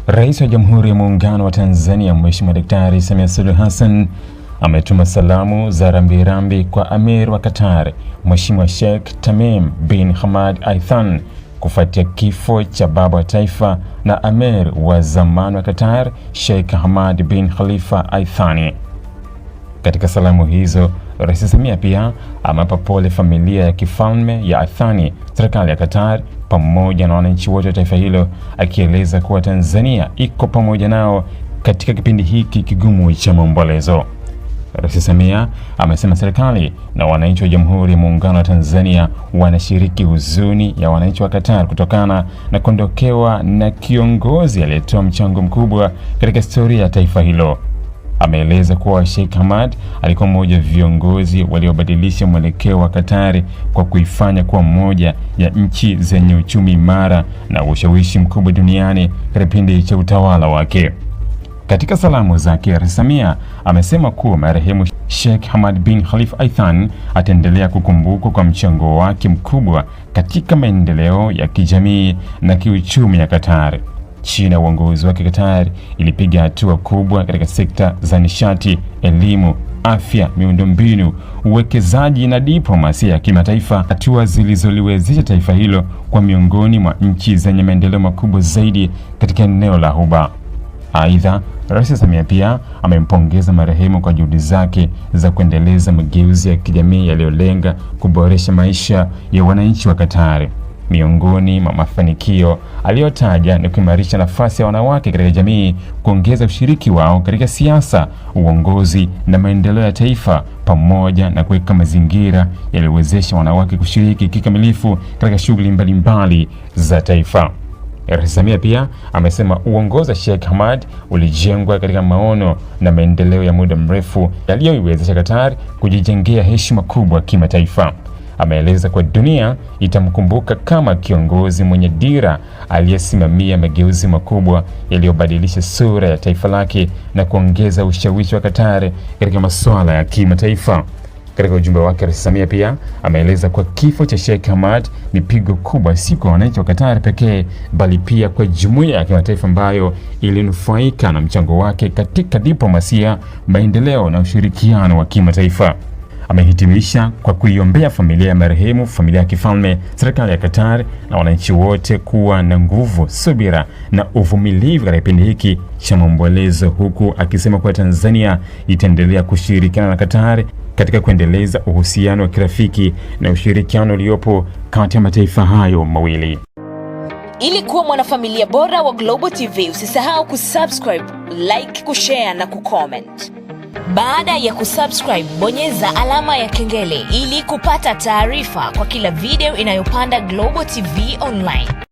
Rais wa Jamhuri ya Muungano wa Tanzania Mheshimiwa Daktari Samia Suluhu Hassan ametuma salamu za rambirambi kwa Amir wa Qatar, Mheshimiwa Sheikh Tamim bin Hamad Al Thani kufuatia kifo cha baba wa taifa na Amir wa zamani wa Qatar, Sheikh Hamad bin Khalifa Al Thani. Katika salamu hizo, Rais Samia pia amewapa pole familia ya kifalme ya Al Thani, serikali ya Qatar pamoja na wananchi wote wa taifa hilo, akieleza kuwa Tanzania iko pamoja nao katika kipindi hiki kigumu cha maombolezo. Rais Samia amesema serikali na wananchi wa Jamhuri ya Muungano wa Tanzania wanashiriki huzuni ya wananchi wa Qatar kutokana na kuondokewa na kiongozi aliyetoa mchango mkubwa katika historia ya taifa hilo. Ameeleza kuwa Sheikh Hamad alikuwa mmoja wa viongozi waliobadilisha mwelekeo wa Qatar kwa kuifanya kuwa moja ya nchi zenye uchumi imara na ushawishi mkubwa duniani katika kipindi cha utawala wake. Katika salamu zake, Rais Samia amesema kuwa marehemu Sheikh Hamad bin Khalifa Al Thani ataendelea kukumbukwa kwa mchango wake mkubwa katika maendeleo ya kijamii na kiuchumi ya Qatar. Chini ya uongozi wake, Qatar ilipiga hatua kubwa katika sekta za nishati, elimu, afya, miundombinu, uwekezaji na diplomasia ya kimataifa, hatua zilizoliwezesha taifa hilo kwa miongoni mwa nchi zenye maendeleo makubwa zaidi katika eneo la Ghuba. Aidha, Rais Samia pia amempongeza marehemu kwa juhudi zake za kuendeleza mageuzi ya kijamii yaliyolenga kuboresha maisha ya wananchi wa Qatar. Miongoni mwa mafanikio aliyotaja ni kuimarisha nafasi ya wanawake katika jamii, kuongeza ushiriki wao katika siasa, uongozi na maendeleo ya taifa, pamoja na kuweka mazingira yaliyowezesha wanawake kushiriki kikamilifu katika shughuli mbalimbali za taifa. Rais Samia pia amesema uongozi wa Sheikh Hamad ulijengwa katika maono na maendeleo ya muda mrefu yaliyoiwezesha Qatar kujijengea heshima kubwa kimataifa. Ameeleza kuwa dunia itamkumbuka kama kiongozi mwenye dira aliyesimamia mageuzi makubwa yaliyobadilisha sura ya taifa lake na kuongeza ushawishi wa Qatar katika masuala ya kimataifa. Katika ujumbe wake, Rais Samia pia ameeleza kuwa kifo cha Sheikh Hamad ni pigo kubwa si kwa wananchi wa Qatar pekee, bali pia kwa jumuiya ya kimataifa ambayo ilinufaika na mchango wake katika diplomasia, maendeleo na ushirikiano wa kimataifa. Amehitimisha kwa kuiombea familia ya marehemu, familia ya kifalme, serikali ya Qatar na wananchi wote kuwa na nguvu, subira na uvumilivu katika kipindi hiki cha maombolezo, huku akisema kuwa Tanzania itaendelea kushirikiana na Qatar katika kuendeleza uhusiano wa kirafiki na ushirikiano uliopo kati ya mataifa hayo mawili. Ili kuwa mwanafamilia bora wa Global TV, usisahau kusubscribe, like, kushare na kucomment. Baada ya kusubscribe, bonyeza alama ya kengele ili kupata taarifa kwa kila video inayopanda Global TV Online.